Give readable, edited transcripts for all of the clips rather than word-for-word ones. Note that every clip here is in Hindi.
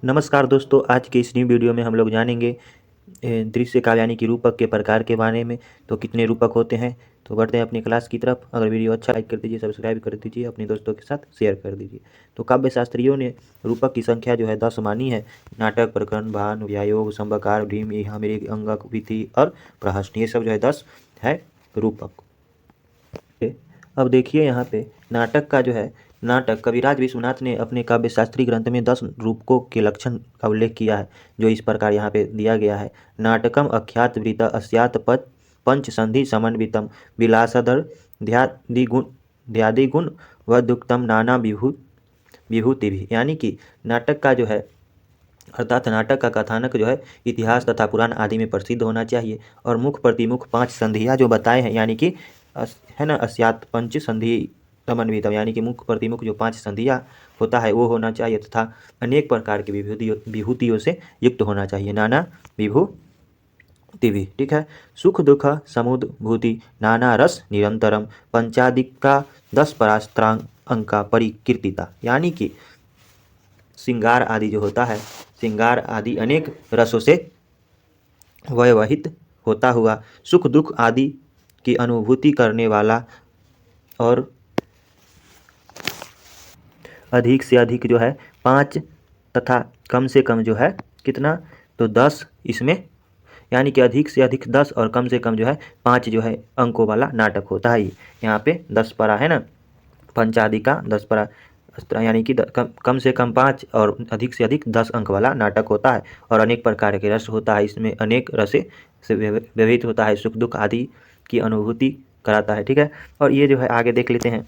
नमस्कार दोस्तों, आज के इस न्यू वीडियो में हम लोग जानेंगे दृश्य काव्य यानी कि रूपक के प्रकार के बारे में। तो कितने रूपक होते हैं, तो बढ़ते हैं अपनी क्लास की तरफ। अगर वीडियो अच्छा लाइक कर दीजिए, सब्सक्राइब कर दीजिए, अपने दोस्तों के साथ शेयर कर दीजिए। तो काव्य शास्त्रियों ने रूपक की संख्या जो है 10 मानी है। नाटक, प्रकरण, भान, व्यायोग, संबकार, भीम, मृग, अंगक, विधि और प्रहसन, ये सब जो है 10 है रूपक। अब देखिए यहाँ पे नाटक का जो है, नाटक कविराज विश्वनाथ ने अपने काव्य शास्त्री ग्रंथ में 10 रूपकों के लक्षण का उल्लेख किया है, जो इस प्रकार यहाँ पे दिया गया है। नाटकम अख्यात वृत अस्यात पद पंच संधि समन्वितम विलासधर ध्यादिगुण व दुक्तम नाना विभूति भी। यानी कि नाटक का जो है, अर्थात नाटक का कथानक जो है इतिहास तथा पुराण आदि में प्रसिद्ध होना चाहिए, और मुख प्रतिमुख 5 संधियाँ जो बताए हैं, यानी कि है ना, अस्यात पंच संधि समन्वितम, यानी कि मुख प्रतिमुख जो 5 संधियाँ होता है वो होना चाहिए, तथा अनेक प्रकार की विभूतियों से युक्त होना चाहिए, नाना विभूति भी। ठीक है। सुख दुख समुद्भूति नाना रस निरंतरम पंचादिका 10 परास्त्रांग अंका परिकीर्तिता। यानी कि श्रृंगार आदि जो होता है, श्रृंगार आदि अनेक रसों से व्यवहित होता हुआ, सुख दुख आदि की अनुभूति करने वाला, और अधिक से अधिक जो है 5 तथा कम से कम जो है कितना, तो 10 इसमें, यानी कि अधिक से अधिक 10 और कम से कम जो है 5 जो है अंकों वाला नाटक होता है। यहाँ पे 10 परा है ना, पंचादि का 10 परा, यानी कि कम से कम 5 और अधिक से अधिक 10 अंक वाला नाटक होता है, और अनेक प्रकार के रस होता है, इसमें अनेक रसे से व्यवहित होता है, सुख दुख आदि की अनुभूति कराता है। ठीक है। और ये जो है आगे देख लेते हैं।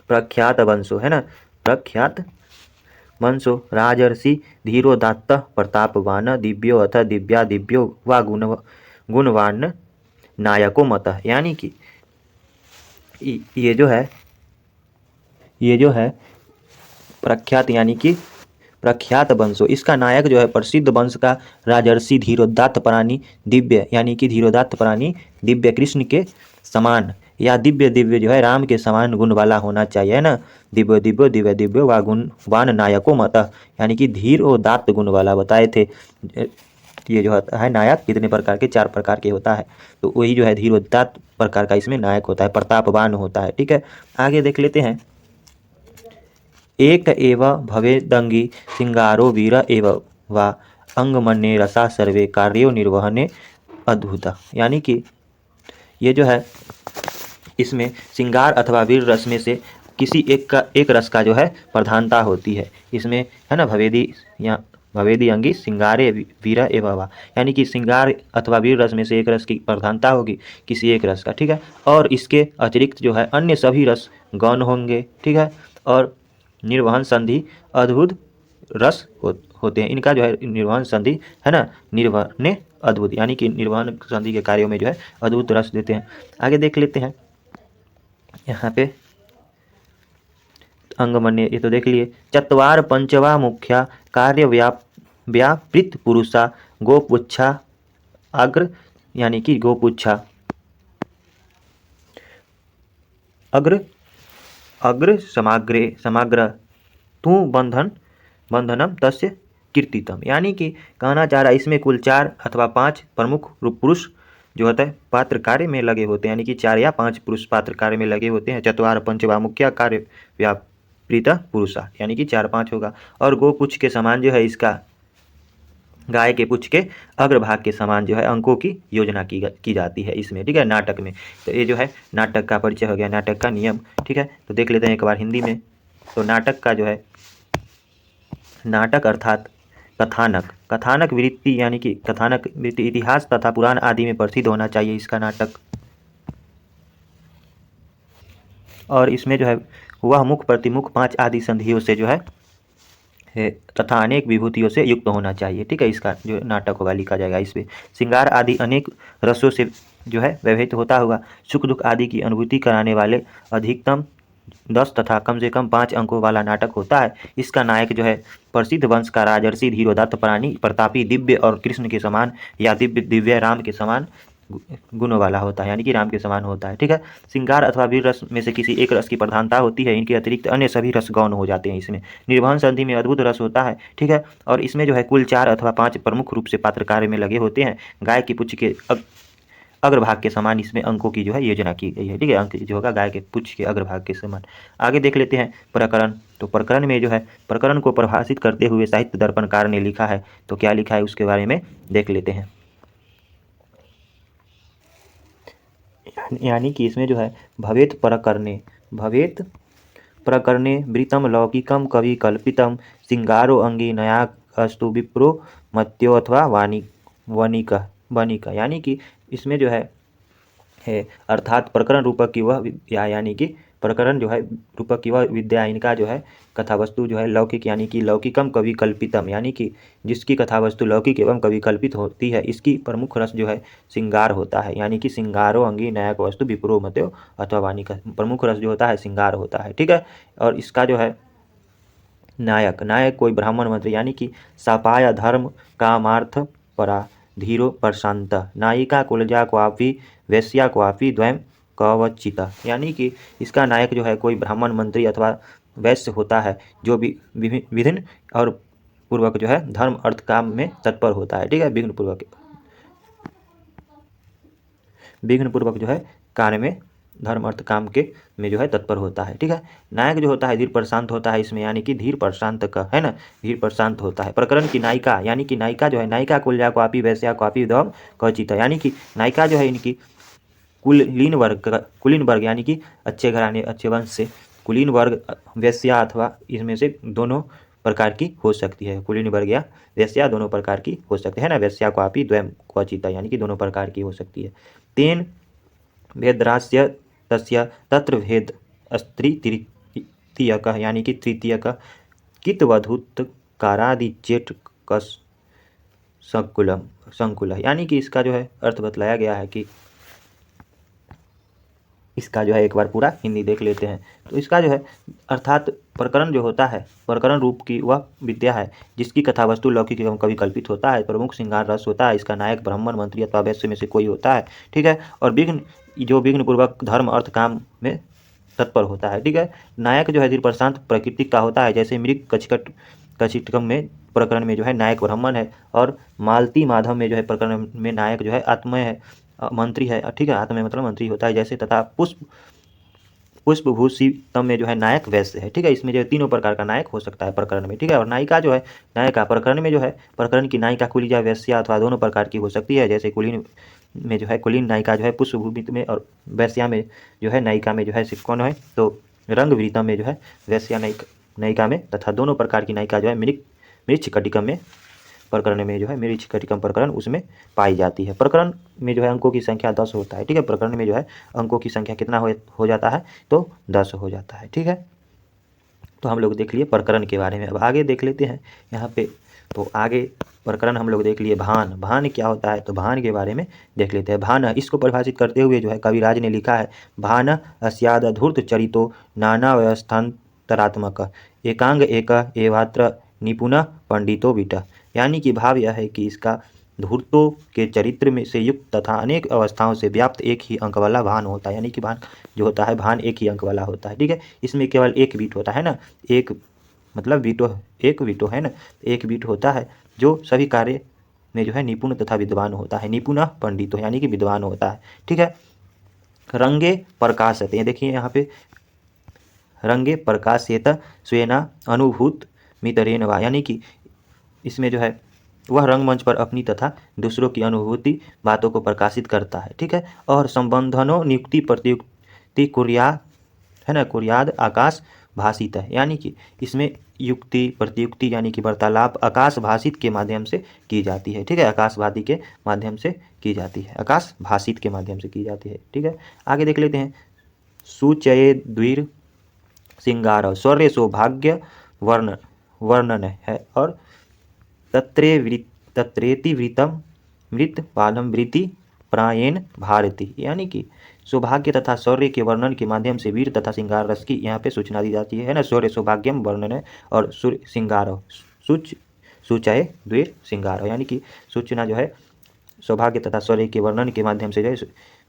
प्रख्यात वंशो है ना, प्रख्यात वंशो राजर्षि धीरोदात्त प्रतापवान दिव्यो अथ दिव्या दिव्यो वा गुणवान नायको मत। यानी कि ये जो है प्रख्यात, यानी कि प्रख्यात वंशो, इसका नायक जो है प्रसिद्ध वंश का राजर्षि धीरोदात्त प्राणी दिव्य, यानी कि धीरोदात्त प्राणी दिव्य कृष्ण के समान, या दिव्य दिव्य जो है राम के समान गुण वाला होना चाहिए, है ना। दिव्य दिव्य दिव्य दिव्य वा गुणवान नायको मत, यानी कि धीर और दात्त गुण वाला बताए थे। ये जो है नायक कितने प्रकार के, 4 प्रकार के होता है, तो वही जो है धीरोदात्त प्रकार का इसमें नायक होता है, प्रतापवान होता है। ठीक है। आगे देख लेते हैं। एक एव भवेदंगी सिंगारो वीर एव वा अंगमन्ये रसा सर्वे कार्यो निर्वहने अद्भुत। यानी कि ये जो है, इसमें सिंगार अथवा वीर रस में से किसी एक रस का जो है प्रधानता होती है इसमें, है ना। भवेदी या भवेदी अंगी सिंगारे वीर एव वा, यानी कि सिंगार अथवा वीर रस में से एक रस की प्रधानता होगी किसी एक रस का। ठीक है। और इसके अतिरिक्त जो है अन्य सभी रस गौण होंगे। ठीक है। और निर्वहन संधि अद्भुत रस होते हैं, इनका जो है निर्वहन संधि, है ना, निर्वहने अद्भुत, यानी कि निर्वहन संधि के कार्यों में जो है अद्भुत रस देते हैं। आगे देख लेते हैं यहाँ पे अंगमन्य, ये तो देख लिए। चत्वार पंचवा मुख्या कार्य व्यापृत पुरुषा गोपुच्छा अग्र, यानी कि गोपुच्छा अग्र समाग्र तू बंधनम तस्य कीर्तितम। यानी कि कहना चाह रहा है इसमें कुल 4 अथवा 5 प्रमुख पुरुष जो होता है पात्र कार्य में लगे होते हैं, यानी कि 4 या 5 पुरुष पात्र कार्य में लगे होते हैं। चतुर पंचवा मुख्य कार्य व्यापृत पुरुषा, यानी कि 4-5 होगा। और गोपुच्छ के समान जो है इसका, गाय के पुच्छ के अग्रभाग के समान जो है अंकों की योजना की जाती है इसमें। ठीक है, नाटक में। तो ये जो है नाटक का परिचय हो गया, नाटक का नियम। ठीक है। तो देख लेते हैं एक बार हिंदी में। तो नाटक का जो है, नाटक अर्थात कथानक, कथानक वृत्ति, यानी कि कथानक वृत्ति इतिहास तथा पुराण आदि में प्रसिद्ध होना चाहिए इसका नाटक। और इसमें जो है वह मुख प्रतिमुख 5 आदि संधियों से जो है तथा अनेक विभूतियों से युक्त होना चाहिए। ठीक है। इसका जो नाटक होगा लिखा जाएगा इसमें श्रृंगार आदि अनेक रसों से जो है व्यवहित होता हुआ, सुख दुख आदि की अनुभूति कराने वाले अधिकतम 10 तथा कम से कम 5 अंकों वाला नाटक होता है। इसका नायक जो है प्रसिद्ध वंश का राजर्षि धीरोदात्त प्राणी प्रतापी दिव्य और कृष्ण के समान, या दिव्य दिव्य राम के समान गुणों वाला होता है, यानी कि राम के समान होता है। ठीक है, श्रृंगार अथवा वीर रस में से किसी एक रस की प्रधानता होती है, इनके अतिरिक्त अन्य सभी रस गौण हो जाते हैं। इसमें निर्वहन संधि में अद्भुत रस होता है। ठीक है, और इसमें जो है कुल 4 अथवा 5 प्रमुख रूप से पात्र कार्य में लगे होते हैं। गाय की पुच्छ के अग्रभाग के समान इसमें अंकों की जो है योजना की गई है। ठीक है, अंक जो होगा गाय के पुच्छ के अग्रभाग के समान। आगे देख लेते हैं प्रकरण। तो प्रकरण में जो है प्रकरण को परिभाषित करते हुए साहित्य दर्पणकार ने लिखा है, तो क्या लिखा है उसके बारे में देख लेते हैं। यानी कि इसमें जो है भवेत प्रकरणे वृत्तम लौकिकम कवि कल्पितम सिंगारो अंगी नया अस्तु विप्रो मत्यो अथवा वनिका, यानी कि इसमें जो है अर्थात प्रकरण रूपक की वह विद्या, यानी कि प्रकरण जो है रूपक की वह विद्या, इनका जो है कथा वस्तु जो है लौकिक यानी कि लौकिकम कवि कल्पितम, यानी कि जिसकी कथा वस्तु लौकिक एवं कवि कल्पित होती है, इसकी प्रमुख रस जो है श्रृंगार होता है, यानी कि श्रृंगारो अंगी नायक वस्तु विप्रो मत्यो अथवा वानिका, प्रमुख रस जो होता है श्रृंगार होता है। ठीक है, और इसका जो है नायक कोई ब्राह्मण मंत्री, यानी कि सपाय धर्म कामार्थ परा धीरो प्रशांत नायिका कुलजा क्वापी वैश्या क्वापी द्वयं कवचिता, यानी कि इसका नायक जो है कोई ब्राह्मण मंत्री अथवा वैश्य होता है, जो भी विभिन्न और पूर्वक जो है धर्म अर्थ काम में तत्पर होता है। ठीक है, विघ्न पूर्वक जो है कार्य में धर्म अर्थ काम के में जो है तत्पर होता है। ठीक है, नायक जो होता है धीर प्रशांत होता है इसमें, यानी कि धीर प्रशांत का है ना, धीर प्रशांत होता है। प्रकरण की नायिका, यानी कि नायिका जो है नायिका कुलजा क्वापी वैश्या क्वापी दम कचिता, यानी कि नायिका जो है इनकी कुलीन वर्ग यानी कि अच्छे घराने अच्छे वंश से कुलीन वर्ग वैश्या अथवा इसमें से दोनों प्रकार की हो सकती है। कुलीन वर्ग या वैश्या दोनों प्रकार की हो सकती है ना, वैश्या क्वापी द्वयं क्वचिता, यानी कि दोनों प्रकार की हो सकती है। तेन भेदरास्य तस्य तत्र भेद स्त्री तृतीयक, यानी कि तृतीयक कितवधूत कारादि चेट कस संकुल, यानी कि इसका जो है अर्थ बतलाया गया है कि इसका जो है एक बार पूरा हिंदी देख लेते हैं। तो इसका जो है अर्थात प्रकरण जो होता है प्रकरण रूप की वह विद्या है जिसकी कथा वस्तु लौकिक एवं कवि कल्पित होता है, प्रमुख श्रृंगार रस होता है, इसका नायक ब्राह्मण मंत्री अथवा वैश्य में से कोई होता है। ठीक है, और विघ्न पूर्वक धर्म अर्थ काम में तत्पर होता है। ठीक है, नायक जो है धीर प्रशांत प्रकृति का होता है, जैसे मृग कचिटकम में प्रकरण में जो है नायक ब्राह्मण है, और मालती माधव में जो है प्रकरण में नायक जो है आत्मय है, मंत्री है। ठीक है, आत्मय मतलब मंत्री होता है जैसे, तथा पुष्पभूषितम में जो है नायक वैश्य है। ठीक है, इसमें जो है तीनों प्रकार का नायक हो सकता है प्रकरण में। ठीक है, और नायिका जो है नायिका प्रकरण में जो है प्रकरण की नायिका कुलिजा वैश्या अथवा दोनों प्रकार की हो सकती है, जैसे कुलीन में जो है कुलीन नायिका जो है पुष्पभूषित में, और वैश्या में जो है नायिका में जो है कौन है तो रंग वृतम में जो है वैश्या नायिका में, तथा दोनों प्रकार की नायिका जो है मृच्छ कटिकम में प्रकरण में जो है मृच्छ कटिकम प्रकरण उसमें पाई जाती है। प्रकरण में जो है अंकों की संख्या 10 होता है। ठीक है, प्रकरण में जो है अंकों की संख्या कितना हो जाता है तो 10 हो जाता है। ठीक है, तो हम लोग देख लिए प्रकरण के बारे में। अब आगे देख लेते हैं यहाँ पे। तो आगे प्रकरण हम लोग देख लिए भान क्या होता है, तो भान के बारे में देख लेते हैं। भान इसको परिभाषित करते हुए जो है कविराज ने लिखा है, भान अस्याद धूर्त चरितो नाना व्यवस्थान्तरात्मक एकांग एक एवात्र निपुण पंडितो विट, यानी कि भाव यह है कि इसका धूर्तों के चरित्र में से युक्त तथा अनेक अवस्थाओं से व्याप्त एक ही अंक वाला भान होता है, यानी कि भान जो होता है भान एक ही अंक वाला होता है। ठीक है, इसमें केवल एक बीट होता है ना, एक मतलब एक वीटो है ना, एक बीट होता है जो सभी कार्य में जो है निपुण तथा विद्वान होता है, निपुण पंडित यानी कि विद्वान होता है। ठीक है, रंगे प्रकाशते, ये देखिए यहाँ पे रंगे प्रकाशेत स्वेना अनुभूत मितरेन वा, यानी कि इसमें जो है वह रंगमंच पर अपनी तथा दूसरों की अनुभूति बातों को प्रकाशित करता है। ठीक है, और संबंधनों नियुक्ति प्रतियुक्ति कुर्याद है ना, कुर्याद आकाश भाषित है, यानी कि इसमें युक्ति प्रतियुक्ति यानी कि वार्तालाप आकाश भाषित के माध्यम से की जाती है। ठीक है, आकाशवादी के माध्यम से की जाती है, आकाश भाषित के माध्यम से की जाती है। ठीक है, आगे देख लेते हैं। सुचये द्वीर सिंगार शौर्य सौभाग्य वर्णन है, और तत्रेति वृतम मृत बालम वृत्ति प्रायेण भारती, यानी कि सौभाग्य तथा शौर्य के वर्णन के माध्यम से वीर तथा श्रृंगार रस की यहाँ पे सूचना दी जाती है ना, शौर्य सौभाग्यम वर्णन है, और श्रृंगार सूचय द्वीर श्रृंगार, यानी कि सूचना जो है सौभाग्य तथा शौर्य के वर्णन के माध्यम से जो है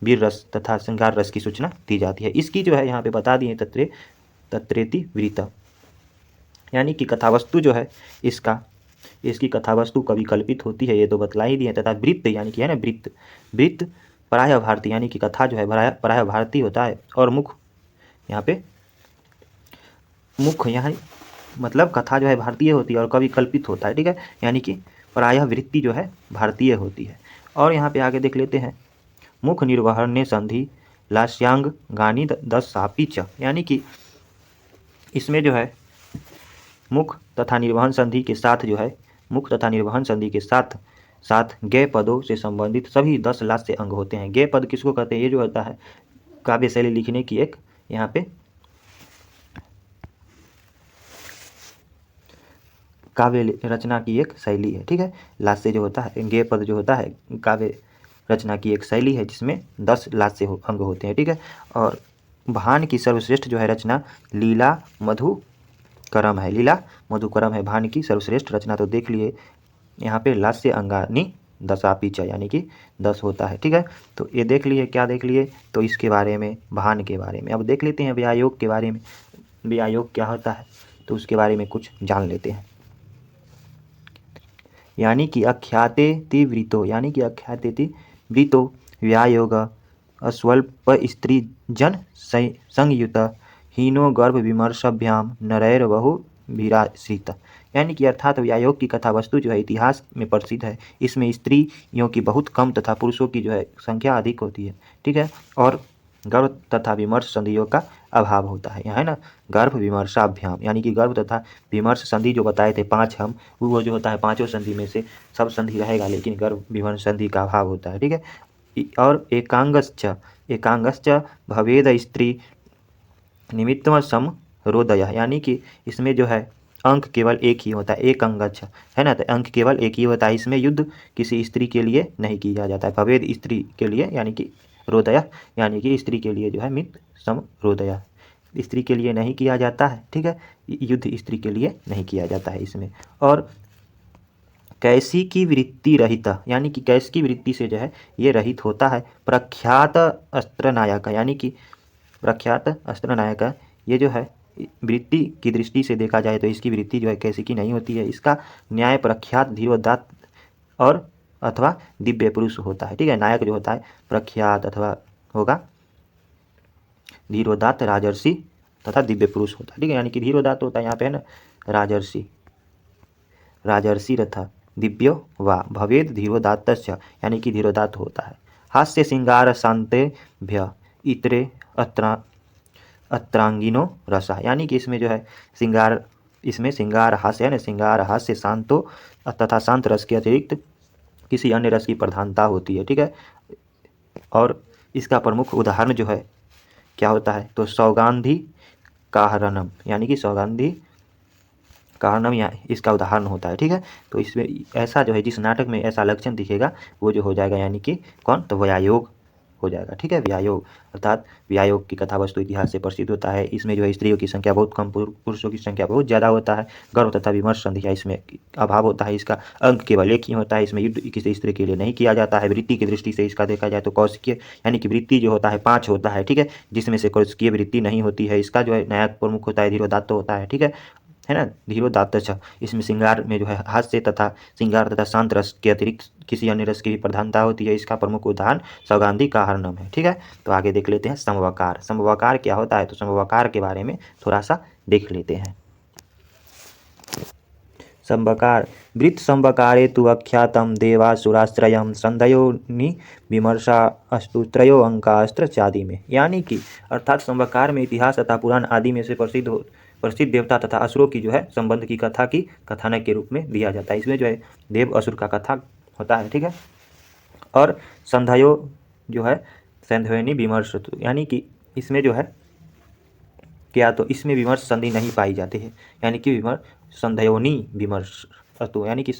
वीर रस तथा श्रृंगार रस की सूचना दी जाती है। इसकी जो है यहाँ पे बता दिए तत्रेति वृत्त, यानी कि कथावस्तु जो है इसकी कथावस्तु कवि कल्पित होती है, ये तो बतला ही दिए। तथा वृत्त यानी कि है ना वृत्त प्रायः भारतीय, यानी कि कथा जो है प्रायः भारतीय होता है। और मुख यहाँ मतलब कथा जो है भारतीय होती है और कवि कल्पित होता है, ठीक है, यानी कि प्रायः वृत्ति जो है भारतीय होती है। और यहाँ पे आगे देख लेते हैं, मुख निर्वहने संधि लास्यांग गानी 10 सापी च, यानी कि इसमें जो है मुख तथा निर्वहन संधि के साथ साथ गय पदों से संबंधित सभी 10 लास्य अंग होते हैं। गय पद किसको कहते हैं? ये जो होता है काव्य शैली लिखने की एक यहाँ पे काव्य रचना की एक शैली है, ठीक है। लास्य जो होता है, गेय पद जो होता है काव्य रचना की एक शैली है जिसमें 10 लास्य अंग होते हैं, ठीक है। और भान की सर्वश्रेष्ठ जो है रचना लीला मधुकरम है। भान की सर्वश्रेष्ठ रचना तो देख लिए, यहाँ पे लास्य अंगानी 10 च, यानी कि 10 होता है, ठीक है। तो ये देख लिए, क्या देख लिए? तो इसके बारे में, भान के बारे में। अब देख लेते हैं व्यायोग के बारे में। व्यायोग क्या होता है तो उसके बारे में कुछ जान लेते हैं। यानी कि अख्यातेति वृतो व्यायोग अस्वल्प स्त्री जन संयुत हीनो गर्भ विमर्शभ्याम नरैर बहु विराश्रित, यानी कि अर्थात व्यायोग की कथा वस्तु जो है इतिहास में प्रसिद्ध है। इसमें स्त्रियों की बहुत कम तथा पुरुषों की जो है संख्या अधिक होती है, ठीक है। और गर्भ तथा विमर्श संधियों का अभाव होता है यहाँ, है ना। गर्भ विमर्शाभ्याम, यानी कि गर्भ तथा विमर्श संधि जो बताए थे 5 हम, वो जो होता है 5 संधि में से सब संधि रहेगा, लेकिन गर्भ विमर्श संधि का अभाव होता है, ठीक है। और एकांगश्च भवेद स्त्री निमित्तम समरोदय, यानी कि इसमें जो है अंक केवल एक ही होता है, एक अंगच्छ, है ना। तो अंक केवल एक ही होता है। इसमें युद्ध किसी स्त्री के लिए नहीं किया जाता है। भवेद स्त्री के लिए, यानी कि रोदया, यानी कि स्त्री के लिए जो है मित समरोदया, स्त्री के लिए नहीं किया जाता है, ठीक है। युद्ध स्त्री के लिए नहीं किया जाता है इसमें। और कैसी की वृत्ति रहित, यानी कि कैसी की वृत्ति से जो है ये रहित होता है। प्रख्यात अस्त्र नायक, यानी कि प्रख्यात अस्त्र नायक, ये जो है वृत्ति की दृष्टि से देखा जाए तो इसकी वृत्ति जो है कैसी की नहीं होती है। इसका न्याय प्रख्यात धीरोदात्त और अथवा दिव्य पुरुष होता है, ठीक है। नायक जो होता है प्रख्यात अथवा होगा धीरोदात्त, राजर्षि तथा दिव्य पुरुष होता है, ठीक है। यानी कि धीरोदात्त होता है यहाँ पे, है ना, राजर्षि तथा दिव्यो वा भवेद धीरोदात्तश्च, यानी कि धीरोदात्त होता है। हास्य श्रृंगार शांतेभ्य इतरे अत्रांगिनो रसा, यानी कि इसमें जो है श्रृंगार हास्य है ना, श्रृंगार हास्य शांतो तथा शांत रस के अतिरिक्त किसी अन्य रस की प्रधानता होती है, ठीक है। और इसका प्रमुख उदाहरण जो है क्या होता है तो सौगंधी कारणम, यानी कि सौगंधी कारणम या इसका उदाहरण होता है, ठीक है। तो इसमें ऐसा जो है जिस नाटक में ऐसा लक्षण दिखेगा वो जो हो जाएगा, यानी कि कौन, तो व्यायोग हो जाएगा, ठीक है। व्यायोग अर्थात व्यायोग की कथा वस्तु इतिहास से प्रसिद्ध होता है। इसमें जो है स्त्रियों की संख्या बहुत कम, पुरुषों की संख्या बहुत ज़्यादा होता है। गर्भ तथा विमर्श संधिया इसमें अभाव होता है। इसका अंक केवल एक ही होता है। इसमें युद्ध किसी स्त्री के लिए नहीं किया जाता है। वृत्ति की दृष्टि से इसका देखा जाए तो कौशिकीय, यानी कि वृत्ति जो होता है 5 होता है, ठीक है, जिसमें से कौशिकीय वृत्ति नहीं होती है। इसका जो है नायक प्रमुख होता है धीरोदात्त होता है, ठीक है ना, धीरोदात्त। इसमें श्रृंगार में जो है हास्य तथा श्रृंगार तथा शांत रस के अतिरिक्त किसी अन्य रस की भी प्रधानता होती है। इसका प्रमुख उदाहरण सौगंधी का हरणम है, ठीक है। तो आगे देख लेते हैं समवकार। समवकार क्या होता है तो समवकार के बारे में थोड़ा सा देख लेते हैं। संवकार वृत्त संवकारे तु अख्यातम देवासुराश्रयम संधयोनि विमर्शा अस्तु त्रयो अंकास्त्र चादि में, यानी कि अर्थात संवकार में इतिहास तथा पुराण आदि में से प्रसिद्ध देवता तथा असुरों की जो है संबंध की कथा की कथानक के रूप में दिया जाता है। इसमें जो है देव असुर का कथा होता है, ठीक है। और संधयो जो है संधयोनि विमर्श, यानी कि इसमें जो है क्या तो इसमें विमर्श संधि नहीं पाई जाती है, यानी कि संधयोनि विमर्श अस्तु, यानी कि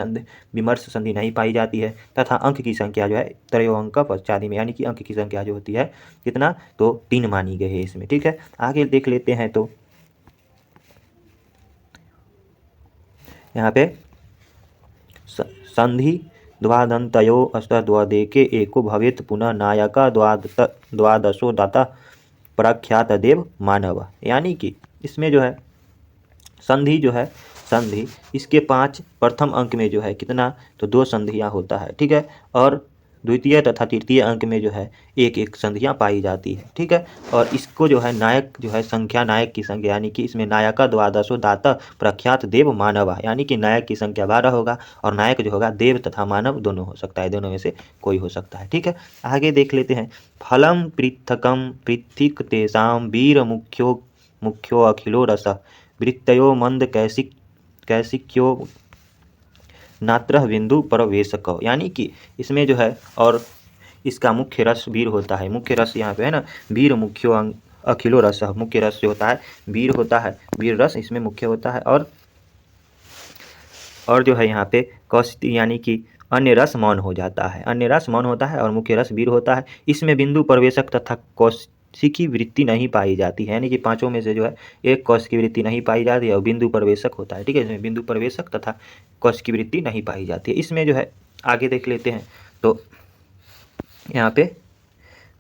विमर्श संधि नहीं पाई जाती है। तथा अंक की संख्या जो है त्रयो अंक पश्चादि में, यानी कि अंक की संख्या जो होती है कितना तो 3 मानी गई है इसमें, ठीक है। आगे देख लेते हैं तो यहाँ पे संधि द्वादन्तयो अष्टद्वदेके एको भवेत् पुनः नायक द्वादशो दाता प्रख्यात देव मानव। यानी कि इसमें जो है संधि जो है संधि इसके 5 प्रथम अंक में जो है कितना, तो 2 संधियाँ होता है, ठीक है। और द्वितीय तथा तृतीय अंक में जो है एक एक संधियाँ पाई जाती है, ठीक है। और इसको जो है नायक जो है संख्या, नायक की संख्या, यानी कि इसमें नायका द्वादशो दाता प्रख्यात देव मानव, यानी कि नायक की संख्या 12 होगा और नायक जो होगा देव तथा मानव दोनों हो सकता है, दोनों में से कोई हो सकता है, ठीक है। आगे देख लेते हैं। फलम पृथकम पृथिक तेषां वीर मुख्यो अखिलो रस वृत्तयो मंद कैसिक्यो नात्रः बिंदु परवेशक। यानी कि इसमें जो है और इसका मुख्य रस वीर होता है, मुख्य रस यहाँ पे है ना, वीर मुख्यो अखिलो रस, मुख्य रस जो होता है वीर होता है, वीर रस इसमें मुख्य होता है। और जो है यहाँ पे कौशिक यानी कि अन्य रस मौन हो जाता है, अन्य रस मौन होता है और मुख्य रस वीर होता है। इसमें बिंदु प्रवेशक तथा कौशिकी वृत्ति नहीं पाई जाती है, यानी कि 5 में से जो है एक कौशिकी वृत्ति नहीं पाई जाती है और बिंदु प्रवेशक होता है, ठीक है। इसमें बिंदु प्रवेशक तथा कौशिकी वृत्ति नहीं पाई जाती है। इसमें जो है आगे देख लेते हैं। तो यहाँ पे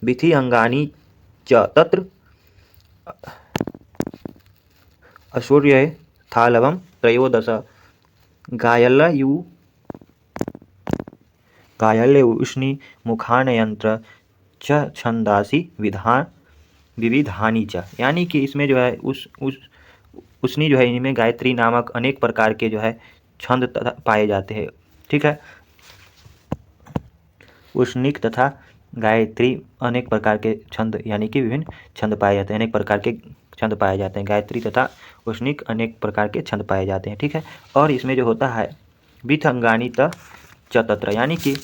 विधि अंगानी च तत्र असूर्य थालवम त्रयोदश गायल्य उष्णी मुखानयंत्र च छंदासी विविधानी च। यानी कि इसमें जो है उष्णी जो है इनमें गायत्री नामक अनेक प्रकार के जो है छंद पाए जाते हैं, ठीक है। उष्णिक तथा गायत्री अनेक प्रकार के छंद, यानी कि विभिन्न छंद पाए जाते हैं, अनेक प्रकार के छंद पाए जाते हैं। गायत्री तथा उष्णिक अनेक प्रकार के छंद पाए जाते हैं, ठीक है। और इसमें जो होता है विथंगानी च तत्र, यानी कि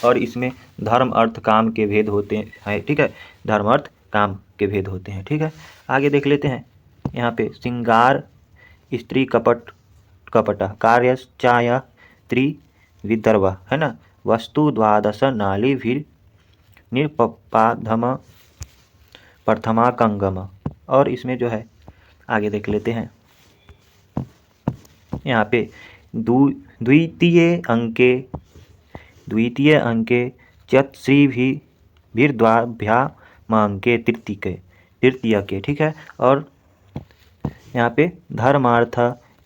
और इसमें धर्म अर्थ काम के भेद होते हैं, ठीक है। धर्म अर्थ काम के भेद होते हैं, ठीक है। आगे देख लेते हैं। यहाँ पे श्रृंगार स्त्री कपट कार्यश्चाया त्रिविदर्भ, है ना, वस्तु द्वादश नाली भीर निरपाधम प्रथमा कंगम। और इसमें जो है आगे देख लेते हैं। यहाँ पे द्वितीय अंके चत्श्रीभिर्द्वाभ्यामांके तृतीय के, ठीक है। और यहाँ पे धर्मार्थ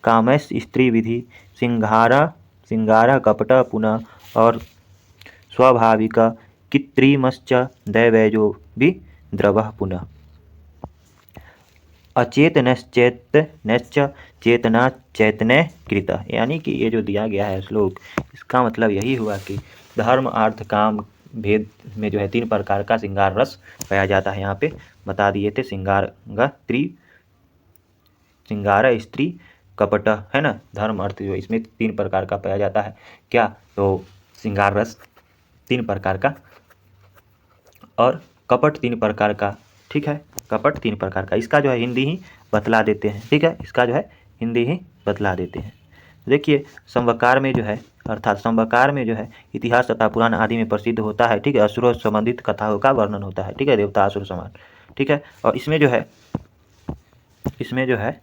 कामैश स्त्री विधि सिंगारा कपट पुनः और स्वाभाविक कृत्रिमश्च दैवैजो भी द्रवः पुनः अचेतनश्च चेतना चैतन्य कृत। यानी कि ये जो दिया गया है श्लोक, इसका मतलब यही हुआ कि धर्म अर्थ काम भेद में जो है 3 प्रकार का श्रृंगार रस पाया जाता है। यहाँ पे बता दिए थे श्रृंगार स्त्री कपट, है ना, धर्म अर्थ जो इसमें 3 प्रकार का पाया जाता है। क्या, तो श्रृंगार रस 3 प्रकार का और कपट 3 प्रकार का, ठीक है। कपट 3 प्रकार का, इसका जो है हिंदी ही बतला देते हैं, ठीक है। इसका जो है हिंदी ही बतला देते हैं। देखिए संवकार में जो है, अर्थात संवकार में जो है इतिहास तथा पुराण आदि में प्रसिद्ध होता है, ठीक है। असुरों संबंधित कथाओं का वर्णन होता है, ठीक है, देवता असुर समान, ठीक है। और इसमें जो है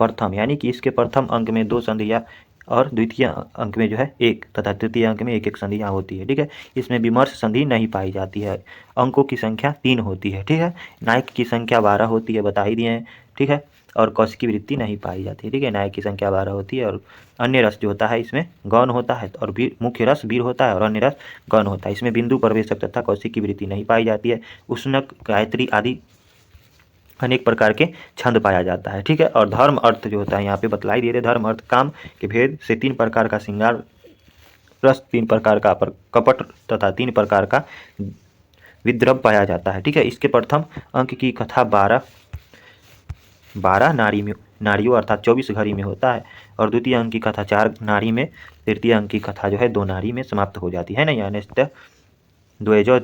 प्रथम, यानी कि इसके प्रथम अंक में 2 संधियाँ और द्वितीय अंक में जो है 1 तथा तृतीय अंक में 1 संधियाँ होती है, ठीक है। इसमें विमर्श संधि नहीं पाई जाती है। अंकों की संख्या 3 होती है, ठीक है। नायक की संख्या 12 होती है, बता ही दिए हैं, ठीक है। और कौशिकी वृत्ति नहीं पाई जाती है, ठीक है। नायक की संख्या 12 होती है और अन्य रस जो होता है इसमें गौण होता है और मुख्य रस वीर होता है और अन्य रस गौण होता है। इसमें बिंदु प्रवेशक तथा कौशिकी वृत्ति नहीं पाई जाती है। उष्णक गायत्री आदि अनेक प्रकार के छंद पाया जाता है, ठीक है। और धर्म अर्थ जो होता है यहाँ पे बतलाई दे रहे, धर्म अर्थ काम के भेद से 3 प्रकार का श्रृंगार रस, 3 प्रकार का कपट तथा 3 प्रकार का विद्रव पाया जाता है, ठीक है। इसके प्रथम अंक की कथा 12 नारियों अर्थात 24 घड़ी में होता है और द्वितीय अंक की कथा 4 नारी में, तृतीय अंक की कथा जो है 2 नारी में समाप्त हो जाती है ना, यानी द्वैजो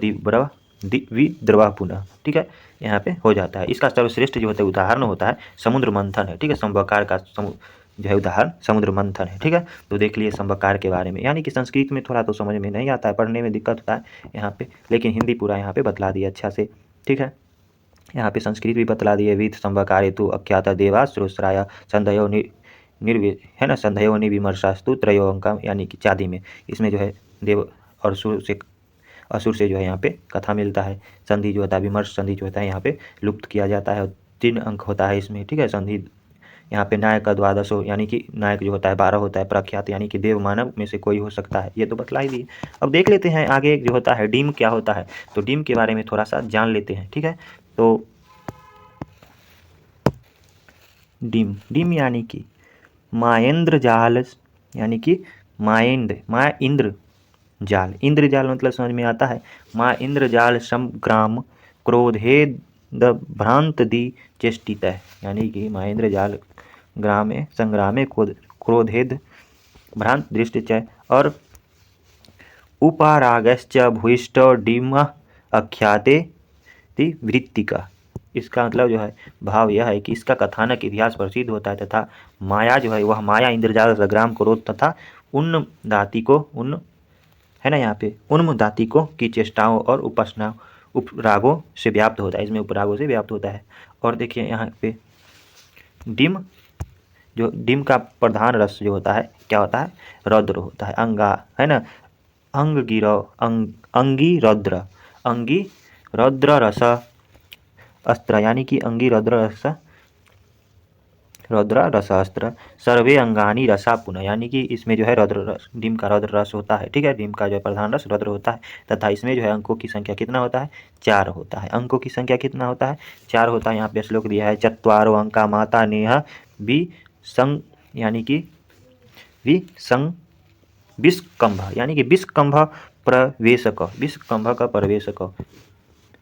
विद्रवा पुनः, ठीक है, यहाँ पे हो जाता है। इसका सर्वश्रेष्ठ जो होता है उदाहरण होता है समुद्र मंथन है, ठीक है। संवकार का जो है उदाहरण समुद्र मंथन है, ठीक है। तो देख लिए संवकार के बारे में, यानी कि संस्कृत में थोड़ा तो समझ में नहीं आता है, पढ़ने में दिक्कत होता है यहाँ पे, लेकिन हिंदी पूरा यहाँ पे बतला दिया अच्छा से, ठीक है। यहाँ पे संस्कृत भी बतला दिए। विद संवकार हेतु अख्यात देवा श्रोश्राया संदयो निर्वे है ना, संधयो निविमर्शास्तु त्रयो अंका, यानी कि चादी में इसमें जो है देव और असुर से जो है यहाँ पे कथा मिलता है। संधि जो होता है, विमर्श संधि जो होता है यहाँ पे लुप्त किया जाता है और 3 अंक होता है इसमें, ठीक है। संधि यहाँ पे नायक का 12 हो, यानी कि नायक जो होता है 12 होता है। प्रख्यात यानी कि देव मानव में से कोई हो सकता है, ये तो बतला ही दी। अब देख लेते हैं आगे जो होता है डीम क्या होता है, तो डीम के बारे में थोड़ा सा जान लेते हैं, ठीक है। तो डीम यानी कि मायेंद्र जाल, यानी कि माँ इंद्र जाल, इंद्र जाल मतलब समझ में आता है। माँ इंद्र जाल संग्राम क्रोधेद भ्रांत दी चेष्टित है, यानी कि माँ इंद्र जाल ग्रामे संग्रामे क्रोधेद भ्रांत दृष्टि और उपारागश्च भूयिष्ठ डिम अख्याते वृत्तिका। इसका मतलब जो है भाव यह है कि इसका कथानक इतिहास प्रसिद्ध होता है तथा माया जो है वह माया इंद्रजाल संग्राम क्रोध तथा उन दातिकों उन है ना, यहाँ पे उन्म दातिकों की चेष्टाओं और उपासना उपरागों से व्याप्त होता है, इसमें उपरागों से व्याप्त होता है। और देखिए यहाँ पे डिम, जो डिम का प्रधान रस जो होता है क्या होता है, रौद्र होता है। अंगा है ना, अंग गिरो अंगी रौद्र रस अस्त्र, यानी कि अंगी रौद्र रस अस्त्र सर्वे अंगानी रसा पुनः, यानी कि इसमें जो है रौद्र रस, डिम का रौद्र रस होता है, ठीक है। डिम का जो है प्रधान रस रौद्र होता है तथा इसमें जो है अंकों की संख्या कितना होता है, 4 होता है। अंकों की संख्या कितना होता है, 4 होता है। यहाँ पे श्लोक दिया है चत्वारो अंका माता नेह वि संग, यानी कि वि संग विस्कंभ, यानी कि विस्कंभ प्रवेशक, विस्कंभ का प्रवेशक,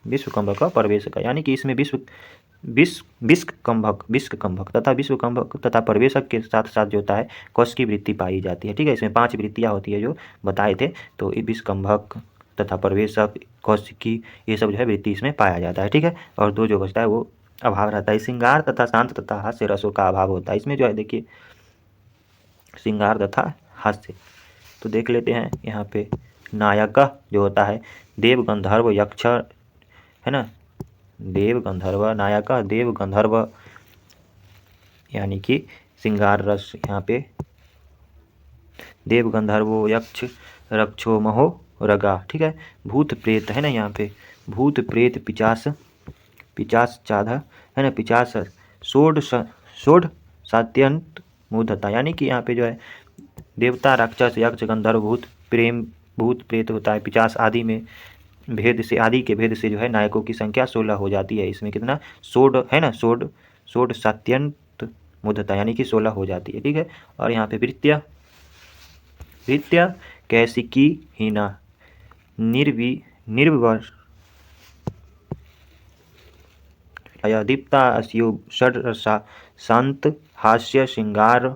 विश्वकंभक का प्रवेशक, यानी कि इसमें विस्कंभक तथा विश्वकंभक तथा प्रवेशक के साथ साथ जो होता है कौश की वृत्ति पाई जाती है, ठीक है। इसमें 5 वृत्तियाँ होती है जो बताए थे, तो विस्कंभक तथा प्रवेशक कौशिकी ये सब जो है वृत्ति इसमें पाया जाता है, ठीक है। और 2 जो बचता है वो अभाव रहता है। श्रृंगार तथा शांत तथा हास्य रसों का अभाव होता है इसमें, जो है देखिए श्रृंगार तथा हास्य। तो देख लेते हैं यहाँ पे नायक जो होता है देव गंधर्व यक्ष है ना, देव गंधर्व नायक देव गंधर्व, यानी कि श्रृंगार रस यहाँ पे देव गंधर्वो यक्ष रक्षो महो रगा, ठीक है। भूत प्रेत है ना, यहाँ पे भूत प्रेत पिचास चाधा है ना, पिचास षोड़ सात्यंत मूढ़ता, यानी कि यहाँ पे जो है देवता राक्षस यक्ष गंधर्व भूत प्रेत होता है, पिचास आदि में भेद से, आदि के भेद से जो है नायकों की संख्या 16 हो जाती है। इसमें कितना षोड़ है ना, षोड़ सात्यंत मूढ़ता, यानी कि 16 हो जाती है, ठीक है। और यहाँ पे वृत्तिया कैसिकी हीना निर्विवर दीप्ता अस्यु षड्रसा शांत हास्य श्रृंगार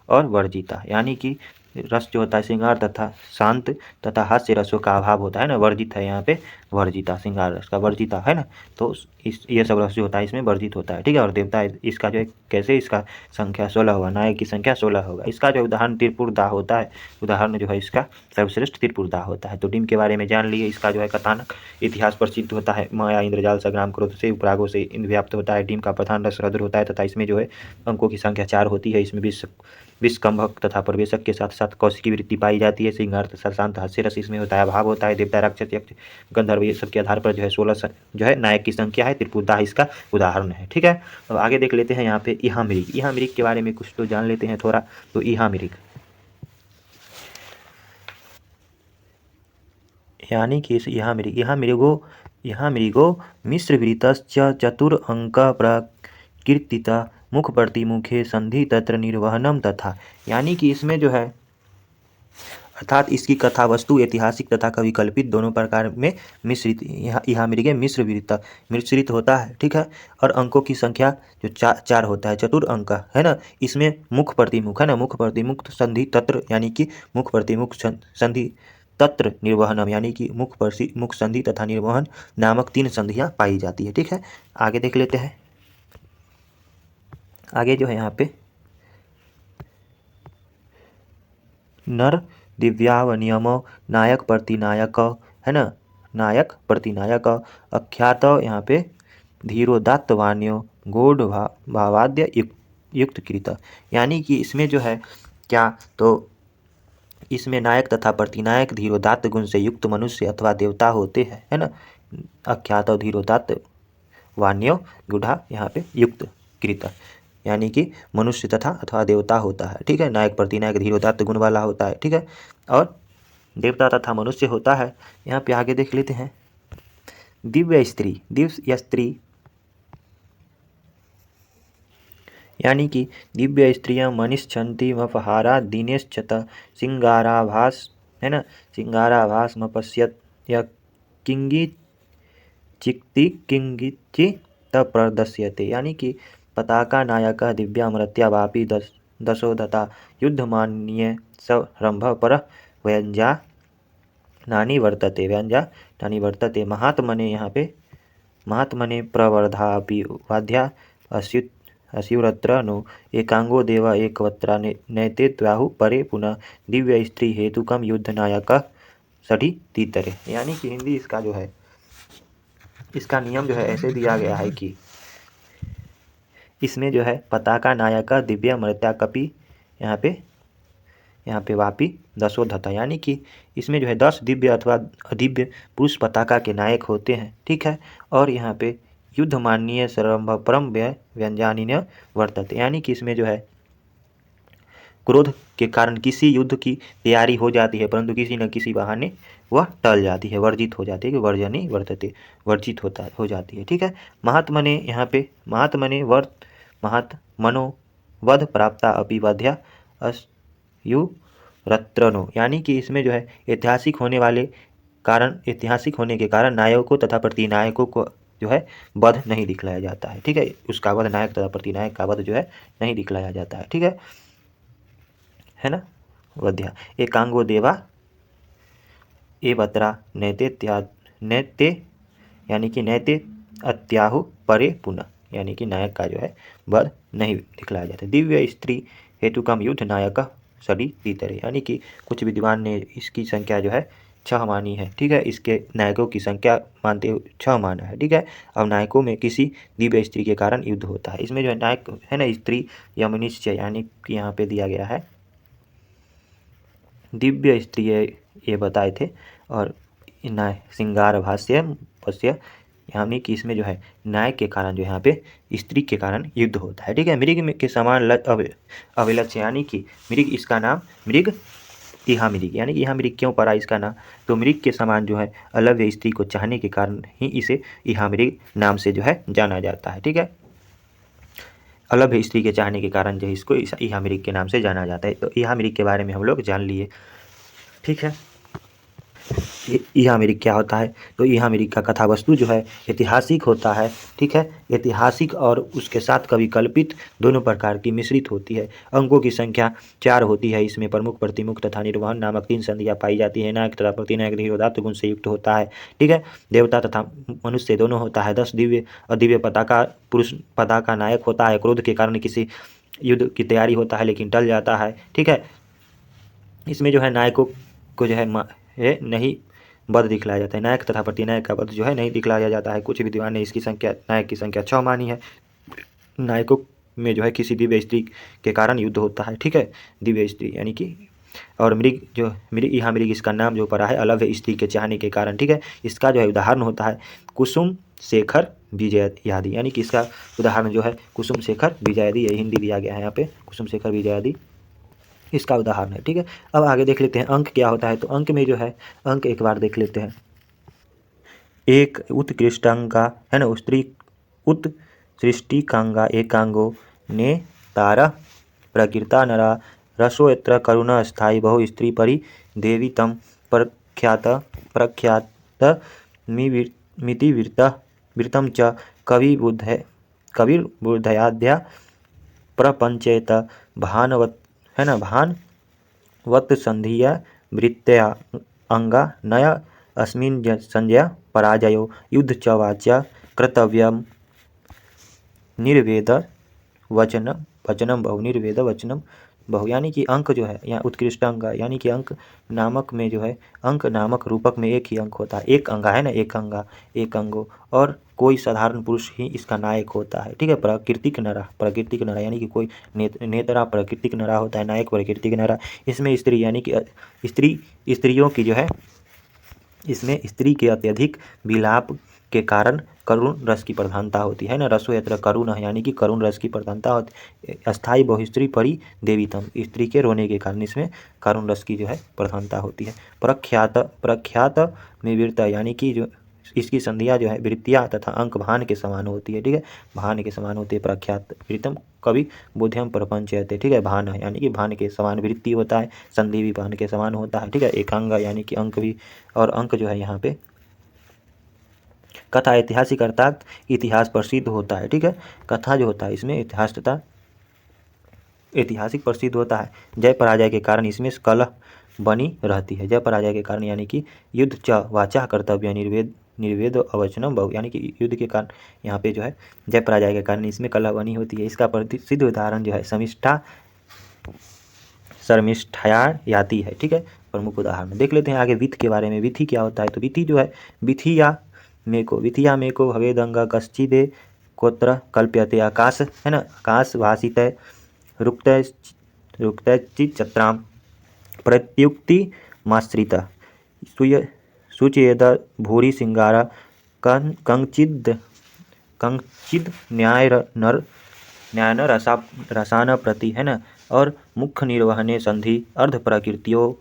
और वर्जिता, यानी कि रस जो होता है श्रृंगार तथा शांत तथा हास्य रसों का अभाव होता है ना, वर्जित है यहाँ पे वर्जिता, श्रृंगार रस का वर्जिता है ना, तो इस ये सब रस जो होता है इसमें वर्जित होता है, ठीक है। और देवता इसका जो है कैसे इसका संख्या 16 होगा, नायक की संख्या 16 होगा। इसका जो उदाहरण त्रिपुरदा होता है, उदाहरण जो है इसका सर्वश्रेष्ठ त्रिपुरदा होता है। तो डिम के बारे में जान लिए। इसका जो है कथानक इतिहास प्रसिद्ध होता है, माया इंद्रजाल संग्राम क्रोध से उपरागों से व्याप्त होता है। डिम का प्रधान रस रौद्र होता है तथा इसमें जो है अंकों की संख्या 4 होती है। इसमें विस्कंभक तथा प्रवेशक के साथ साथ कौशिकी वृत्ति पाई जाती है। श्रृंगार तथा शांत हास्य रस इसमें होता है, अभाव होता है। देवता राक्षस यक्ष गंधर्व ये सब के आधार पर जो है 16 जो है नायक की संख्या है। त्रिपुरदा इसका उदाहरण है, ठीक है। अब आगे देख लेते हैं यहाँ पे इहामृग। इहामृग के बारे में कुछ तो जान लेते हैं थोड़ा। तो इहामृग यानी कि इहामृगो मिश्रवृतश्च चतुर अंक प्रकीर्तिता मुख प्रतिमुखे संधि तत्र निर्वहनम तथा, यानी कि इसमें जो है अर्थात इसकी कथा वस्तु ऐतिहासिक तथा कविकल्पित दोनों प्रकार में मिश्रित, इहामृगे मिश्रित होता है, ठीक है। और अंकों की संख्या जो 4 होता है, चतुर अंक है ना। इसमें मुख प्रतिमुख है ना, मुख प्रतिमुख संधि तत्र, यानी कि मुख प्रतिमुख संधि तत्र निर्वहनम, यानी कि मुख संधि तथा निर्वहन नामक 3 संधियाँ पाई जाती है, ठीक है। आगे देख लेते हैं। आगे जो है यहाँ पे नर दिव्यावनियमो नायक प्रतिनायक है ना, नायक प्रतिनायक अख्यात यहाँ पे धीरोदात्त वाण्यो गौड़ भावाद्य युक्त कृत, यानी कि इसमें जो है क्या, तो इसमें नायक तथा प्रतिनायक धीरोदात्त गुण से युक्त मनुष्य अथवा देवता होते हैं, है ना। अख्यात और धीरोदात्त वाण्यो गुढ़ा यहाँ पे युक्त कृत, यानी कि मनुष्य तथा अथवा देवता होता है, ठीक है। नायक प्रतिनायक धीरोदात्त गुण वाला होता है, ठीक है। और देवता तथा मनुष्य होता है। यहाँ पे आगे देख लेते हैं। दिव्य स्त्री, दिव्य स्त्री यानी कि दिव्य स्त्रियां मनिष्छन्ति मपहारा दिनेश्चत सिंगाराभास, है ना। सिंगाराभास मपश्यत या किंगी चिक्ति किंगिचि प्रदर्श्यते, यानी कि पताका नायक दिव्यामृत्या वापी दशोधता युद्धमान्य सरंभ पर व्यंजा नानी वर्तते, व्यंजा नानी वर्तते महात्मने, यहाँ पे महात्मने प्रवर्धापि वाद्या अस्युत अस्युरत्र नो एकांगो देव एकवत्रा नैते त्वाहु परे पुनः दिव्य स्त्री हेतुकम युद्ध नायक सठी तीतरे, यानी कि हिंदी इसका जो है, इसका नियम जो है ऐसे दिया गया है कि इसमें जो है पताका नायक दिव्य मृत्या कपि, यहाँ पे वापी दशोधता, यानी कि इसमें जो है 10 दिव्य अथवा अदिव्य पुरुष पताका के नायक होते हैं, ठीक है। और यहाँ पे युद्ध माननीय सरंभ परम व्यंजनीय वर्तते, यानी कि इसमें जो है क्रोध के कारण किसी युद्ध की तैयारी हो जाती है, परंतु किसी न किसी बहाने वह टल जाती है, वर्जित हो जाती है, कि वर्जनी वर्तते, वर्जित हो जाती है, ठीक है। महात्मने, यहाँ पे महात्मने वर्त महात्मनो वध प्राप्ता अपि वध्या अयु रत्रनो, यानी कि इसमें जो है ऐतिहासिक होने के कारण नायकों तथा प्रतिनायकों को जो है वध नहीं दिखलाया जाता है, ठीक है। उसका वध, नायक तथा प्रतिनायक का वध जो है नहीं दिखलाया जाता है, ठीक है ना। वध्या एकांगो देवा ए बतरा नैते, यानी कि नैते अत्याहु परे पुनः, यानी कि नायक का जो है वध नहीं दिखलाया जाता। दिव्य स्त्री हेतुकम युद्ध नायक सभी तीतरे, यानी कि कुछ विद्वान ने इसकी संख्या जो है 6 मानी है, ठीक है। इसके नायकों की संख्या मानते हुए 6 माना है, ठीक है। अब नायकों में किसी दिव्य स्त्री के कारण युद्ध होता है। इसमें जो है नायक है ना, स्त्री या मनुष्य, यानी कि यहाँ पे दिया गया है दिव्य स्त्री ये बताए थे। और सिंगार भाष्य पश्य, यानी कि इसमें जो है नायक के कारण जो यहाँ पे स्त्री के कारण युद्ध होता है, ठीक है। मृग के समान अभिलक्ष्य, यानी कि मृग, इसका नाम मृग इहा मृग, यानी कि इहा मृग क्यों पड़ा इसका नाम, तो मृग के समान जो है अलव्य स्त्री को चाहने के कारण ही इसे इहा मृग नाम से जो है जाना जाता है, ठीक है। अलव्य स्त्री के चाहने के कारण जो है इसको इहा मृग के नाम से जाना जाता है। तो इहा मृग के बारे में हम लोग जान लिए, ठीक है। इहा मृग क्या होता है, तो इहा मृग का कथा वस्तु जो है ऐतिहासिक होता है, ठीक है। ऐतिहासिक और उसके साथ कवि कल्पित दोनों प्रकार की मिश्रित होती है। अंकों की संख्या 4 होती है। इसमें प्रमुख, प्रतिमुख तथा निर्वहन नामक 3 संधियाँ पाई जाती है। नायक तथा प्रतिनायक धीरोदात्त गुण से युक्त होता है, ठीक है। देवता तथा मनुष्य दोनों होता है। 10 दिव्य अदिव्य पताका पुरुष पताका नायक होता है। क्रोध के कारण किसी युद्ध की तैयारी होता है लेकिन टल जाता है, ठीक है। इसमें जो है नायकों को जो है नहीं वध दिखलाया जाता है। नायक तथा प्रतिनायक का वध जो है नहीं दिखलाया जाता है। कुछ विद्वान ने इसकी संख्या, नायक की संख्या 6 मानी है। नायकों में जो है किसी दिव्य स्त्री के कारण युद्ध होता है, ठीक है। दिव्य स्त्री यानी कि, और मृग यहाँ मृग इसका नाम जो पड़ा है अलव्य स्त्री के चाहने के कारण, ठीक है। इसका जो है उदाहरण होता है कुसुम शेखर विजयादि, यानी कि इसका उदाहरण जो है कुसुम शेखर विजयादि, यही हिंदी दिया गया है यहाँ पे, कुसुम शेखर विजयादि इसका उदाहरण है, ठीक है। अब आगे देख लेते हैं अंक क्या होता है। तो अंक में जो है अंक एक बार देख लेते हैं। एक उत्कृष्टांगा है ना, उत्सृष्टिकांगा एकांगो ने तारा प्रकृता नरा रसो यत्र करुणा स्थायी बहु स्त्री परि देवी तम प्रख्यात मिति वृतम च कविर्बुद्धयाद्या प्रपंचेत भानवत है ना, भानवत संधिया वृत्त्या अंगा नया अस्मिन् संजय पराजयो युद्ध च वाच्या कर्तव्यम निर्वेद वचनम बहु, निर्वेद वचनम बहु, यानी कि अंक जो है यहाँ उत्कृष्ट अंग, यानी कि अंक नामक में जो है अंक नामक रूपक में एक ही अंक होता है। एक अंगा है ना, एक अंगा एक अंगो, और कोई साधारण पुरुष ही इसका नायक होता है। ठीक है, प्राकृतिक नरा यानी कि कोई नेतरा प्राकृतिक नरा होता है, नायक प्राकृतिक नरा। इसमें स्त्री यानी कि स्त्रियों की जो है, इसमें स्त्री के अत्यधिक विलाप के कारण करुण रस की प्रधानता होती है ना। रसो यत्र करुण यानी कि करुण रस की प्रधानता होती। अस्थाई बहुस्त्री परि देवीतम, स्त्री के रोने के कारण इसमें करुण रस की जो है प्रधानता होती है। प्रख्यात में वीरता यानी कि जो इसकी संधियाँ जो है वृत्तियाँ तथा अंक भान के समान होती है। ठीक है, भान के समान होती है। प्रख्यात वृत्तम कवि बोध्यम प्रपंच है। ठीक है, भान यानी कि भान के समान वृत्ति होता है, संधि भी भान के समान होता है। ठीक है, एकांग यानी कि अंक भी, और अंक जो है यहाँ पे कथा ऐतिहासिक अर्थात इतिहास प्रसिद्ध होता है। ठीक है, कथा जो होता है इसमें इतिहास तथा ऐतिहासिक प्रसिद्ध होता है। जय पराजय के कारण इसमें कलह बनी रहती है। जय पराजय के कारण यानी कि युद्ध च वाचा कर्तव्य निर्वेद अवचनम बहु, यानी कि युद्ध के कारण यहाँ पे जो है जय पराजय के कारण इसमें कलह बनी होती है। इसका प्रसिद्ध उदाहरण जो है शर्मिष्ठया याति है। ठीक है, प्रमुख उदाहरण देख लेते हैं आगे वित्त के बारे में। विधि क्या होता है? तो विधि जो है विधिया मेको भवेदंग कश्चिदे कोत्र कल्प्यते, आकाश है ना, आकाश भाषित रुक्तचित्राम प्रत्युक्ति माश्रित सुचेद भूरि सिंगार कंचिद न्याय रसान प्रति है ना, और मुख्य निर्वहने संधि अर्ध प्रकृतियों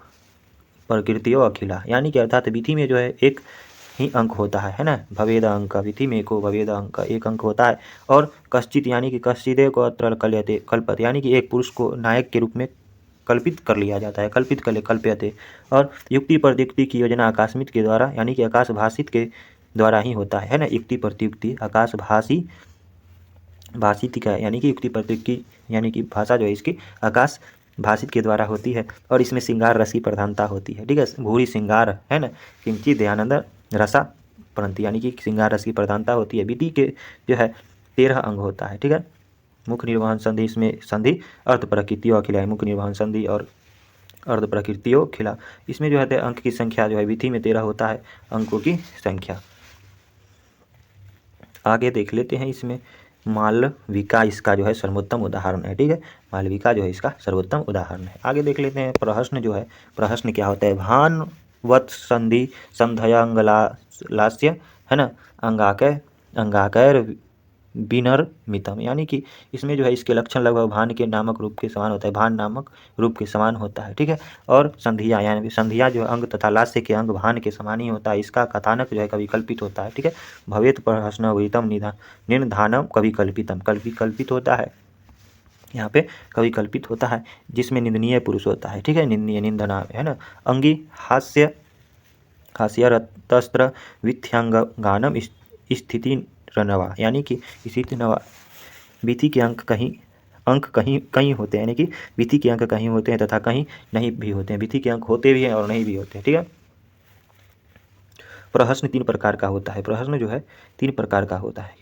अखिला, यानी कि अर्थात विधि में जो है एक ही अंक होता है ना, भवेद अंक, विधि में को भवेद अंक एक अंक होता है। और कश्चित यानी कि कश्चिदे को अत्र कल्पत, यानी कि एक पुरुष को नायक के रूप में कल्पित कर लिया जाता है, कल्प्यते। और युक्ति प्रत्युक्ति की योजना आकाशमित के द्वारा यानी कि आकाश भाषित के द्वारा ही होता है ना। युक्ति प्रत्युक्ति आकाश भाषित का यानी कि युक्ति प्रत्युक्ति यानी कि भाषा जो है इसकी आकाश भाषित के द्वारा होती है। और इसमें श्रृंगार रस की प्रधानता होती है। ठीक है, भूरी श्रृंगार है ना, किंचित दयानंद रसा परंतु, यानी कि श्रृंगार रस की प्रधानता होती है। विधि के जो है 13 अंग होता है। ठीक है, मुख्य निर्वहन संधि, इसमें संधि अर्ध प्रकृतियों अखिला है, मुख्य निर्वहन संधि और अर्ध प्रकृतियों खिला। इसमें जो है अंक की संख्या जो है विधि में 13 होता है अंकों की संख्या। आगे देख लेते हैं इसमें मालविका इसका जो है सर्वोत्तम उदाहरण है। ठीक है, मालविका जो है इसका सर्वोत्तम उदाहरण है। आगे देख लेते हैं प्रहसन जो है, प्रहसन क्या होता है? भानवत संधि संधयांगलास्य है ना, अंगाकैर बिनर मितम, यानी कि इसमें जो है इसके लक्षण लगभग भान के नामक रूप के समान होता है, भान नामक रूप के समान होता है। ठीक है, और संधिया यानी संधिया जो है अंग तथा लास्य के अंग भान के समान ही होता है। इसका कथानक जो है कवि कल्पित होता है। ठीक है, भवेत प्रहसनवितम निर्धानम कवि कल्पितम, कल्पित होता है यहाँ पे, कवि कल्पित होता है जिसमें निंदनीय पुरुष होता है। ठीक है, निंदनीय निंदना है ना। अंगी हास्यरतस्त्र विथ्यांग गानम स्थिति रनवा, यानी कि स्थिति नवा, विधि के अंक कहीं होते हैं, यानी कि विधि के अंक कहीं होते हैं तथा कहीं नहीं भी होते हैं। विधि के अंक होते भी हैं और नहीं भी होते हैं। ठीक है, प्रहसन 3 प्रकार का होता है। प्रहसन जो है 3 प्रकार का होता है,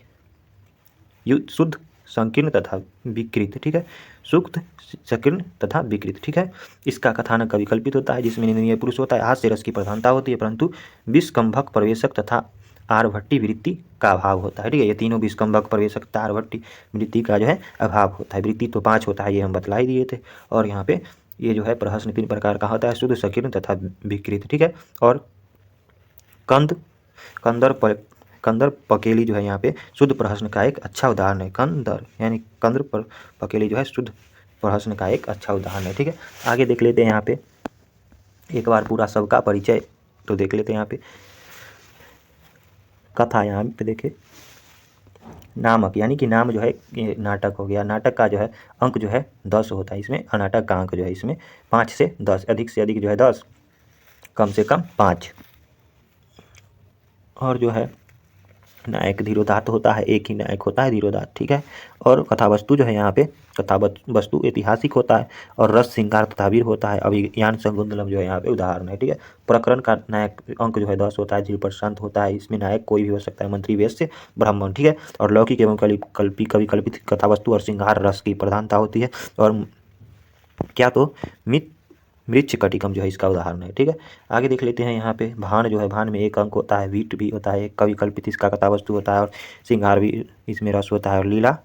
शुद्ध, संकीर्ण तथा विकृत। ठीक है, शुद्ध, संकीर्ण तथा विकृत। ठीक है, इसका कथानक कवि कल्पित होता है जिसमें निंदनीय पुरुष होता है, हास्य रस की प्रधानता होती है परंतु विषकंभक प्रवेशक तथा आर्भट्टी वृत्ति का अभाव होता है। ठीक है, ये तीनों विषकंभक प्रवेशक तथा आर्भट्टी वृत्ति का जो है अभाव होता है। वृत्ति तो 5 होता है, ये हम बतला ही दिए थे। और यहाँ पे ये जो है प्रहसन 3 प्रकार का होता है, शुद्ध, संकीर्ण तथा विकृत। ठीक है, और कंदर पकेली जो है यहाँ पे शुद्ध प्रहसन का एक अच्छा उदाहरण है। कंदर यानी कंदर पकेली जो है शुद्ध प्रहसन का एक अच्छा उदाहरण है। ठीक है, आगे देख लेते हैं यहाँ पे एक बार पूरा सबका परिचय तो देख लेते हैं। यहाँ पे कथा, यहाँ पे देखे नामक, यानी कि नाम जो है ये नाटक हो गया। नाटक का जो है अंक जो है 10 होता है। इसमें अनाटक का अंक जो है इसमें 5 से 10, अधिक से अधिक जो है 10, कम से कम 5। और जो है नायक धीरोदात्त होता है, एक ही नायक होता है धीरोदात्त। ठीक है, और कथा वस्तु जो है यहाँ पे कथा वस्तु ऐतिहासिक होता है और रस श्रृंगार तथा वीर होता है। अभिज्ञान शकुंतलम जो है यहाँ पे उदाहरण है। ठीक है, प्रकरण का नायक अंक जो है 10 होता है, पर शांत होता है। इसमें नायक कोई भी हो सकता है, मंत्री, वेश्य, ब्राह्मण। ठीक है, और लौकिक एवं कवि कल्पित कथा वस्तु और श्रृंगार रस की प्रधानता होती है। और क्या तो मृच्छकटिकम जो है इसका उदाहरण है। ठीक है, आगे देख लेते हैं यहाँ पे भाण जो है, भाण में एक अंक होता है, वीट भी होता है, कवि कल्पित इसका कथावस्तु होता है और श्रृंगार भी इसमें रस होता है और लीला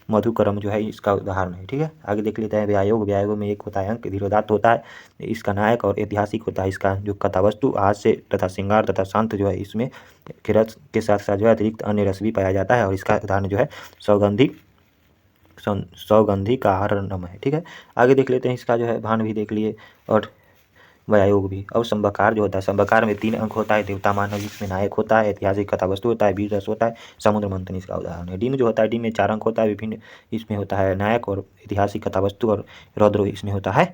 मधुकरम जो है इसका उदाहरण है। ठीक है, आगे देख लेते हैं व्यायोग, व्यायोग में एक होता है अंक, धीरोदात्त होता है इसका नायक और ऐतिहासिक होता है इसका जो कथावस्तु, हास्य तथा श्रृंगार तथा शांत जो है इसमें के रस के साथ साथ जो है अतिरिक्त अन्य रस भी पाया जाता है और इसका उदाहरण जो है सौगंधी का आहारणम है। ठीक है, आगे देख लेते हैं इसका जो है भान भी देख लिए और व्यायोग भी। और संबकार जो होता है, संबकार में 3 अंक होता है, देवता मानव जिसमें नायक होता है, ऐतिहासिक कथा वस्तु होता है, वीर रस होता है, समुद्र मंथन इसका उदाहरण है। डिम जो होता है, डिम में 4 अंक होता है, विभिन्न इसमें होता है नायक और ऐतिहासिक कथा वस्तु और रौद्र इसमें होता है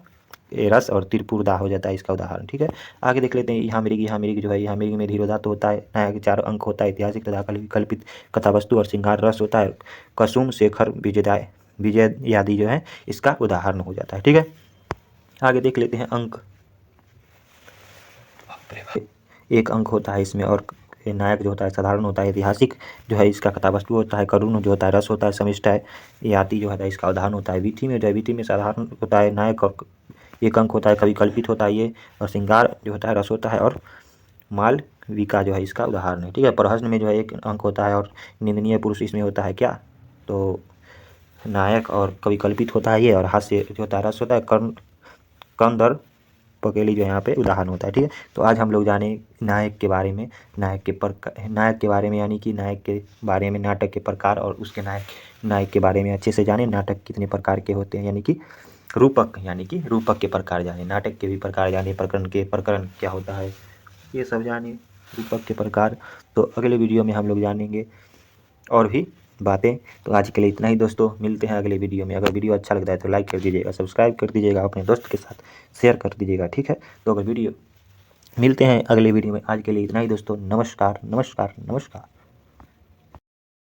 रस और त्रिपुरदा हो जाता है इसका उदाहरण। ठीक है, आगे देख लेते हैं यहाँ मृग जो है, यहाँ मृग में धीरोदात्त होता है, नायक 4 अंक होता है, ऐतिहासिक तथा कल्पित कथा वस्तु और श्रृंगार रस होता है, कसुम शेखर विजय आदि जो है इसका उदाहरण हो जाता है। ठीक है, आगे देख लेते हैं अंक, 1 अंक होता है इसमें और नायक जो होता है साधारण होता है, ऐतिहासिक जो है इसका कथावस्तु होता है, करुण जो होता है रस होता है, समिष्ट है याति जो है इसका उदाहरण होता है, वीथी में जो है वीथी में साधारण होता है नायक और 1 अंक होता है, कवि कल्पित होता है ये, और श्रृंगार जो होता है रस होता है और मालविका जो है इसका उदाहरण है। ठीक है, प्रहसन में जो है 1 अंक होता है और निंदनीय पुरुष इसमें होता है क्या, तो नायक और कवि कल्पित होता है ये, और हास्य जो होता है रस होता है, कंदर पकेली जो यहाँ पे उदाहरण होता है। ठीक है, तो आज हम लोग जाने नायक के बारे में, नायक के बारे में यानी कि नायक के बारे में, नाटक के प्रकार और उसके नायक के बारे में अच्छे से जाने, नाटक कितने प्रकार के होते हैं यानी कि रूपक के प्रकार जाने, नाटक के भी प्रकार जाने, प्रकरण क्या होता है ये सब जाने, रूपक के प्रकार। तो अगले वीडियो में हम लोग जानेंगे और भी बातें। तो आज के लिए इतना ही दोस्तों, मिलते हैं अगले वीडियो में। अगर वीडियो अच्छा लगता है तो लाइक कर दीजिएगा, सब्सक्राइब कर दीजिएगा, अपने दोस्त के साथ शेयर कर दीजिएगा। ठीक है, तो अगर मिलते हैं अगले वीडियो में। आज के लिए इतना ही दोस्तों, नमस्कार नमस्कार नमस्कार।